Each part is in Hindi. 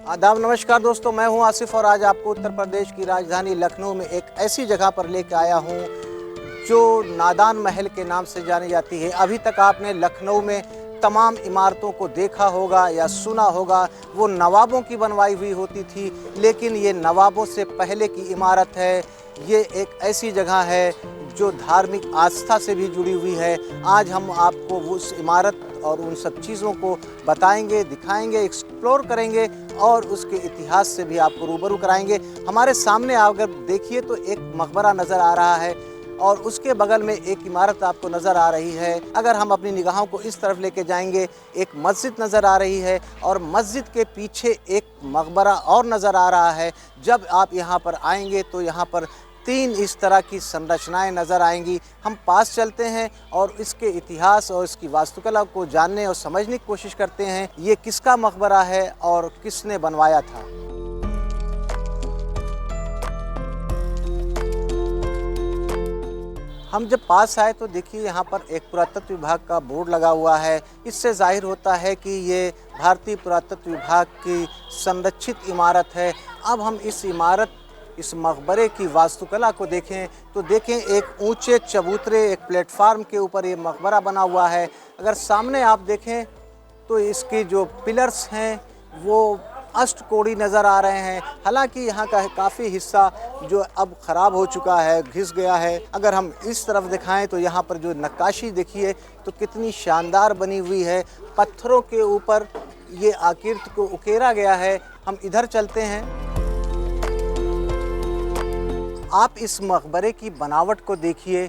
आदाब नमस्कार दोस्तों, मैं हूं आसिफ और आज आपको उत्तर प्रदेश की राजधानी लखनऊ में एक ऐसी जगह पर लेकर आया हूं जो नादान महल के नाम से जानी जाती है। अभी तक आपने लखनऊ में तमाम इमारतों को देखा होगा या सुना होगा, वो नवाबों की बनवाई हुई होती थी, लेकिन ये नवाबों से पहले की इमारत है। ये एक ऐसी जगह है जो धार्मिक आस्था से भी जुड़ी हुई है। आज हम आपको उस इमारत और उन सब चीज़ों को बताएंगे, दिखाएंगे, एक्सप्लोर करेंगे और उसके इतिहास से भी आपको रूबरू कराएंगे। हमारे सामने अगर देखिए तो एक मकबरा नज़र आ रहा है और उसके बगल में एक इमारत आपको नज़र आ रही है। अगर हम अपनी निगाहों को इस तरफ लेके जाएंगे, एक मस्जिद नज़र आ रही है और मस्जिद के पीछे एक मकबरा और नज़र आ रहा है। जब आप यहाँ पर आएंगे तो यहाँ पर 3 इस तरह की संरचनाएं नज़र आएंगी। हम पास चलते हैं और इसके इतिहास और इसकी वास्तुकला को जानने और समझने की कोशिश करते हैं। ये किसका मकबरा है और किसने बनवाया था। हम जब पास आए तो देखिए यहाँ पर एक पुरातत्व विभाग का बोर्ड लगा हुआ है। इससे जाहिर होता है कि ये भारतीय पुरातत्व विभाग की संरक्षित इमारत है। अब हम इस मकबरे की वास्तुकला को देखें तो देखें, एक ऊंचे चबूतरे, एक प्लेटफार्म के ऊपर ये मकबरा बना हुआ है। अगर सामने आप देखें तो इसके जो पिलर्स हैं वो अष्टकोणी नज़र आ रहे हैं। हालांकि यहाँ का काफ़ी हिस्सा जो अब ख़राब हो चुका है, घिस गया है। अगर हम इस तरफ दिखाएं तो यहाँ पर जो नक्काशी देखिए तो कितनी शानदार बनी हुई है। पत्थरों के ऊपर ये आकृति को उकेरा गया है। हम इधर चलते हैं। आप इस मकबरे की बनावट को देखिए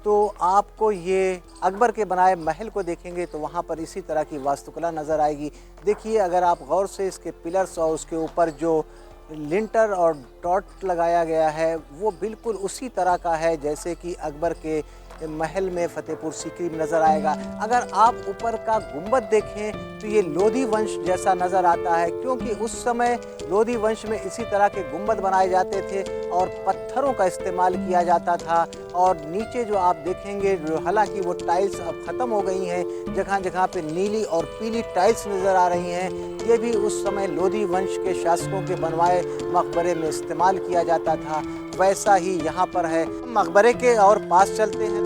तो आपको ये अकबर के बनाए महल को देखेंगे तो वहाँ पर इसी तरह की वास्तुकला नज़र आएगी। देखिए, अगर आप गौर से इसके पिलर्स और उसके ऊपर जो लिंटर और डॉट लगाया गया है वो बिल्कुल उसी तरह का है जैसे कि अकबर के महल में फतेहपुर सीकरी में नज़र आएगा। अगर आप ऊपर का गुंबद देखें तो ये लोधी वंश जैसा नज़र आता है, क्योंकि उस समय लोधी वंश में इसी तरह के गुंबद बनाए जाते थे और पत्थरों का इस्तेमाल किया जाता था। और नीचे जो आप देखेंगे, हालांकि वो टाइल्स अब ख़त्म हो गई हैं, जगह जगह पे नीली और पीली टाइल्स नज़र आ रही हैं। ये भी उस समय लोधी वंश के शासकों के बनवाए मकबरे में इस्तेमाल किया जाता था। वैसा ही यहाँ पर है। मकबरे के और पास चलते हैं।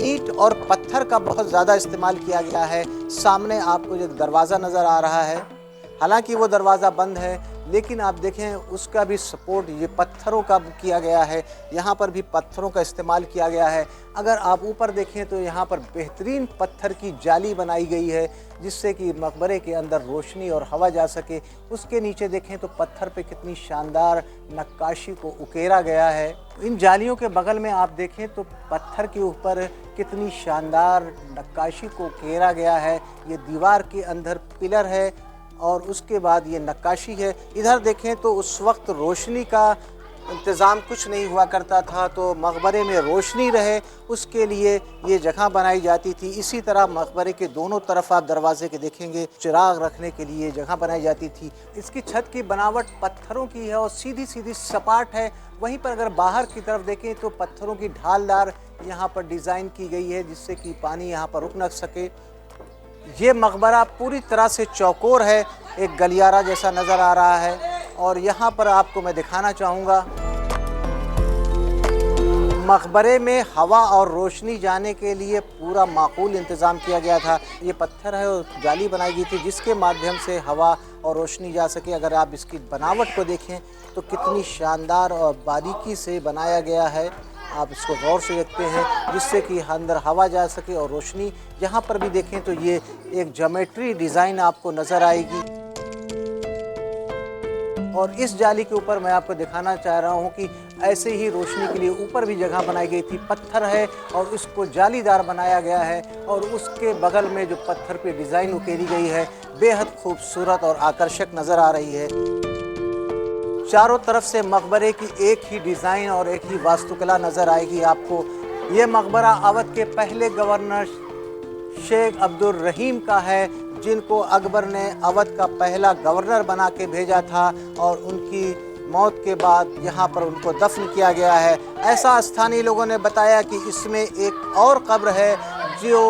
ईंट और पत्थर का बहुत ज़्यादा इस्तेमाल किया गया है। सामने आपको जो दरवाज़ा नज़र आ रहा है, हालांकि वो दरवाज़ा बंद है, लेकिन आप देखें उसका भी सपोर्ट ये पत्थरों का किया गया है। यहाँ पर भी पत्थरों का इस्तेमाल किया गया है। अगर आप ऊपर देखें तो यहाँ पर बेहतरीन पत्थर की जाली बनाई गई है जिससे कि मकबरे के अंदर रोशनी और हवा जा सके। उसके नीचे देखें तो पत्थर पे कितनी शानदार नक्काशी को उकेरा गया है। इन जालियों के बगल में आप देखें तो पत्थर के ऊपर कितनी शानदार नक्काशी को उकेरा गया है। ये दीवार के अंदर पिलर है और उसके बाद ये नक्काशी है। इधर देखें तो उस वक्त रोशनी का इंतज़ाम कुछ नहीं हुआ करता था, तो मकबरे में रोशनी रहे उसके लिए ये जगह बनाई जाती थी। इसी तरह मकबरे के दोनों तरफ आप दरवाजे के देखेंगे चिराग रखने के लिए जगह बनाई जाती थी। इसकी छत की बनावट पत्थरों की है और सीधी सीधी सपाट है। वहीं पर अगर बाहर की तरफ देखें तो पत्थरों की ढालदार यहाँ पर डिज़ाइन की गई है जिससे कि पानी यहाँ पर रुक न सके। ये मकबरा पूरी तरह से चौकोर है, एक गलियारा जैसा नज़र आ रहा है। और यहाँ पर आपको मैं दिखाना चाहूँगा, मकबरे में हवा और रोशनी जाने के लिए पूरा माकूल इंतज़ाम किया गया था। ये पत्थर है और जाली बनाई गई थी जिसके माध्यम से हवा और रोशनी जा सके। अगर आप इसकी बनावट को देखें तो कितनी शानदार और बारीकी से बनाया गया है। आप इसको गौर से देखते हैं जिससे कि अंदर हवा जा सके और रोशनी। यहाँ पर भी देखें तो ये एक ज्योमेट्री डिज़ाइन आपको नज़र आएगी। और इस जाली के ऊपर मैं आपको दिखाना चाह रहा हूँ कि ऐसे ही रोशनी के लिए ऊपर भी जगह बनाई गई थी। पत्थर है और इसको जालीदार बनाया गया है और उसके बगल में जो पत्थर पे डिज़ाइन उकेरी गई है बेहद खूबसूरत और आकर्षक नज़र आ रही है। चारों तरफ से मकबरे की एक ही डिज़ाइन और एक ही वास्तुकला नज़र आएगी आपको। ये मकबरा अवध के पहले गवर्नर शेख अब्दुल रहीम का है, जिनको अकबर ने अवध का पहला गवर्नर बना के भेजा था और उनकी मौत के बाद यहाँ पर उनको दफन किया गया है। ऐसा स्थानीय लोगों ने बताया कि इसमें एक और कब्र है जो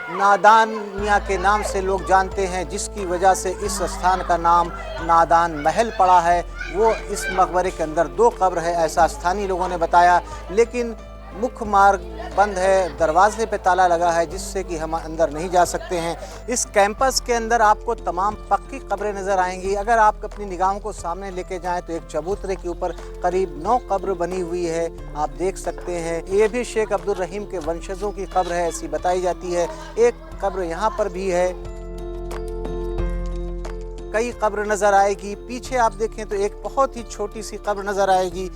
नादान मियाँ के नाम से लोग जानते हैं, जिसकी वजह से इस स्थान का नाम नादान महल पड़ा है। वो इस मकबरे के अंदर 2 कब्र है, ऐसा स्थानीय लोगों ने बताया। लेकिन मुख्य मार्ग बंद है, दरवाजे पे ताला लगा है, जिससे कि हम अंदर नहीं जा सकते हैं। इस कैंपस के अंदर आपको तमाम पक्की कब्रें नज़र आएंगी। अगर आप अपनी निगाहों को सामने लेके जाएं तो एक चबूतरे के ऊपर करीब 9 कब्र बनी हुई है, आप देख सकते हैं। ये भी शेख अब्दुल रहीम के वंशजों की कब्र है, ऐसी बताई जाती है। एक कब्र यहाँ पर भी है, कई कब्र नज़र आएगी। पीछे आप देखें तो एक बहुत ही छोटी सी कब्र नज़र आएगी,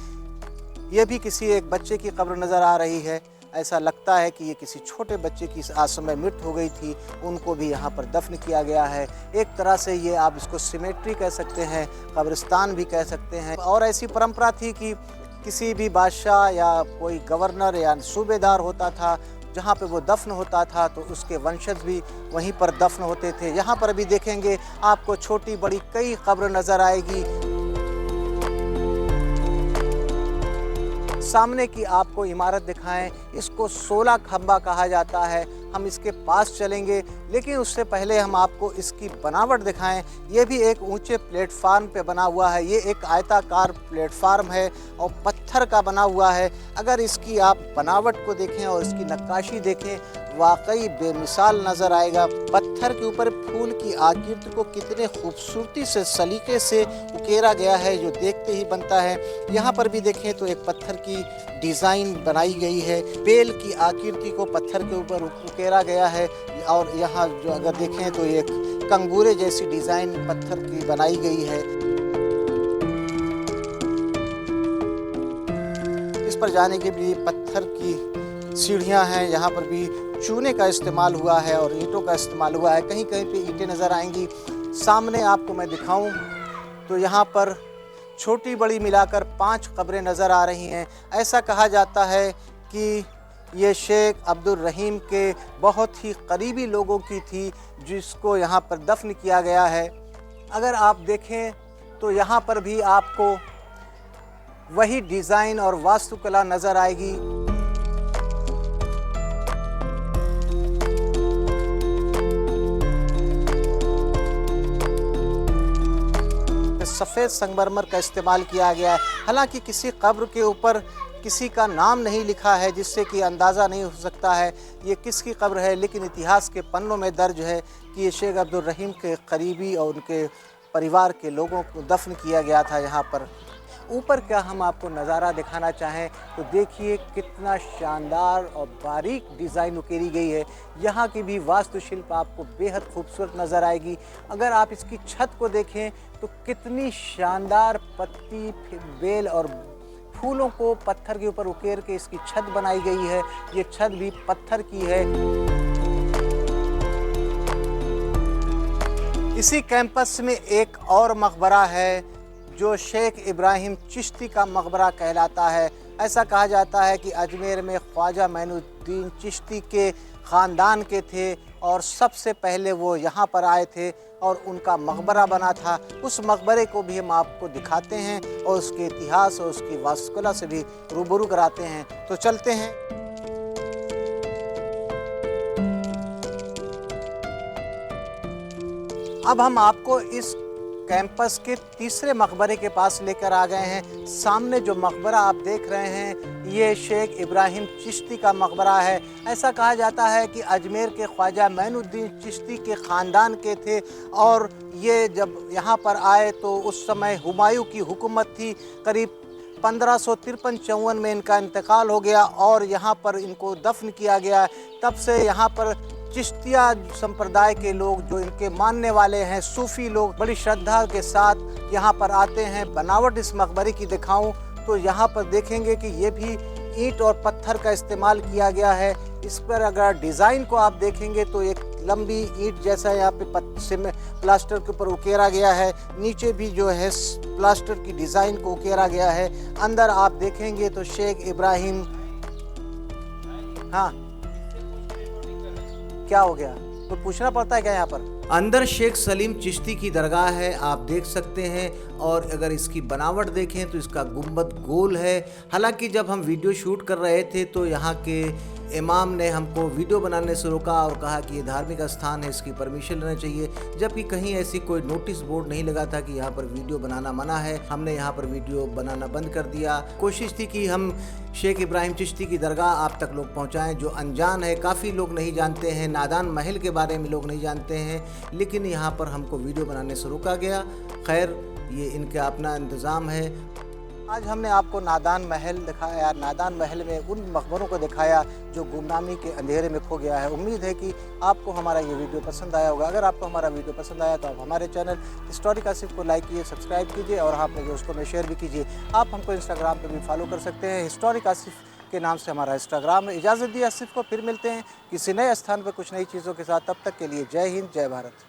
ये भी किसी एक बच्चे की कब्र नज़र आ रही है। ऐसा लगता है कि ये किसी छोटे बच्चे की आज समय मृत्यु हो गई थी, उनको भी यहाँ पर दफन किया गया है। एक तरह से ये आप इसको सिमेट्री कह सकते हैं, कब्रिस्तान भी कह सकते हैं। और ऐसी परंपरा थी कि किसी भी बादशाह या कोई गवर्नर या सूबेदार होता था, जहाँ पे वो दफन होता था तो उसके वंशज भी वहीं पर दफन होते थे। यहाँ पर भी देखेंगे आपको छोटी बड़ी कई कब्र नज़र आएगी। सामने की आपको इमारत दिखाएं, इसको 16 खंबा कहा जाता है। हम इसके पास चलेंगे, लेकिन उससे पहले हम आपको इसकी बनावट दिखाएं। ये भी एक ऊंचे प्लेटफार्म पे बना हुआ है। ये एक आयताकार प्लेटफार्म है और पत्थर का बना हुआ है। अगर इसकी आप बनावट को देखें और इसकी नक्काशी देखें, वाकई बेमिसाल नज़र आएगा। पत्थर के ऊपर फूल की आकृति को कितने खूबसूरती से सलीके से उकेरा गया है, जो देखते ही बनता है। यहाँ पर भी देखें तो एक पत्थर की डिज़ाइन बनाई गई है, बेल की आकृति को पत्थर के ऊपर उकेरा गया है। और यहाँ जो अगर देखें तो एक कंगूरे जैसी डिज़ाइन पत्थर की बनाई गई है। इस पर जाने के लिए पत्थर की सीढ़ियाँ हैं। यहाँ पर भी चूने का इस्तेमाल हुआ है और ईंटों का इस्तेमाल हुआ है। कहीं कहीं पे ईंटें नज़र आएंगी। सामने आपको मैं दिखाऊं तो यहाँ पर छोटी बड़ी मिलाकर 5 कब्रें नज़र आ रही हैं। ऐसा कहा जाता है कि ये शेख अब्दुल रहीम के बहुत ही करीबी लोगों की थी, जिसको यहाँ पर दफन किया गया है। अगर आप देखें तो यहाँ पर भी आपको वही डिज़ाइन और वास्तुकला नज़र आएगी। सफ़ेद संगमरमर का इस्तेमाल किया गया है। हालांकि किसी कब्र के ऊपर किसी का नाम नहीं लिखा है, जिससे कि अंदाज़ा नहीं हो सकता है ये किसकी कब्र है, लेकिन इतिहास के पन्नों में दर्ज है कि ये शेख अब्दुल रहीम के करीबी और उनके परिवार के लोगों को दफन किया गया था यहाँ पर। ऊपर का हम आपको नज़ारा दिखाना चाहें तो देखिए कितना शानदार और बारीक डिज़ाइन उकेरी गई है। यहाँ की भी वास्तुशिल्प आपको बेहद खूबसूरत नज़र आएगी। अगर आप इसकी छत को देखें तो कितनी शानदार पत्ती, बेल और फूलों को पत्थर के ऊपर उकेर के इसकी छत बनाई गई है। ये छत भी पत्थर की है। इसी कैंपस में एक और मकबरा है जो शेख इब्राहिम चिश्ती का मकबरा कहलाता है। ऐसा कहा जाता है कि अजमेर में ख्वाजा मैनुद्दीन चिश्ती के ख़ानदान के थे और सबसे पहले वो यहाँ पर आए थे और उनका मकबरा बना था। उस मकबरे को भी हम आपको दिखाते हैं और उसके इतिहास और उसकी वास्तुकला से भी रूबरू कराते हैं। तो चलते हैं। अब हम आपको इस कैंपस के तीसरे मकबरे के पास लेकर आ गए हैं। सामने जो मकबरा आप देख रहे हैं ये शेख इब्राहिम चिश्ती का मकबरा है। ऐसा कहा जाता है कि अजमेर के ख्वाजा मैनुद्दीन चिश्ती के ख़ानदान के थे और ये जब यहाँ पर आए तो उस समय हुमायूं की हुकूमत थी। करीब 1553-54 में इनका इंतकाल हो गया और यहाँ पर इनको दफन किया गया। तब से यहाँ पर चिश्तिया संप्रदाय के लोग, जो इनके मानने वाले हैं, सूफ़ी लोग, बड़ी श्रद्धा के साथ यहाँ पर आते हैं। बनावट इस मकबरे की दिखाऊं तो यहाँ पर देखेंगे कि ये भी ईंट और पत्थर का इस्तेमाल किया गया है। इस पर अगर डिज़ाइन को आप देखेंगे तो एक लंबी ईंट जैसा यहाँ पे प्लास्टर के ऊपर उकेरा गया है। नीचे भी जो है प्लास्टर की डिज़ाइन को उकेरा गया है। अंदर आप देखेंगे तो शेख इब्राहिम, हाँ क्या हो गया, तो पूछना पड़ता है क्या यहाँ पर? अंदर शेख सलीम चिश्ती की दरगाह है, आप देख सकते हैं। और अगर इसकी बनावट देखें तो इसका गुंबद गोल है। हालांकि जब हम वीडियो शूट कर रहे थे तो यहाँ के इमाम ने हमको वीडियो बनाने से रोका और कहा कि ये धार्मिक स्थान है, इसकी परमिशन लेना चाहिए, जबकि कहीं ऐसी कोई नोटिस बोर्ड नहीं लगा था कि यहाँ पर वीडियो बनाना मना है। हमने यहाँ पर वीडियो बनाना बंद कर दिया। कोशिश थी कि हम शेख इब्राहिम चिश्ती की दरगाह आप तक लोग पहुँचाएँ, जो अनजान है, काफ़ी लोग नहीं जानते हैं, नादान महल के बारे में लोग नहीं जानते हैं, लेकिन यहाँ पर हमको वीडियो बनाने से रोका गया। खैर, ये इनका अपना इंतज़ाम है। आज हमने आपको नादान महल दिखाया, नादान महल में उन मकबरों को दिखाया जो गुमनामी के अंधेरे में खो गया है। उम्मीद है कि आपको हमारा ये वीडियो पसंद आया होगा। अगर आपको हमारा वीडियो पसंद आया तो आप हमारे चैनल हिस्टोरिक आसिफ को लाइक कीजिए, सब्सक्राइब कीजिए और अपने दोस्तों में शेयर भी कीजिए। आप हमको इंस्टाग्राम पर भी फॉलो कर सकते हैं, हिस्टोरिक आसिफ के नाम से हमारा इंस्टाग्राम है। इजाज़त दी आसिफ को, फिर मिलते हैं किसी नए स्थान पर कुछ नई चीज़ों के साथ। तब तक के लिए जय हिंद, जय भारत।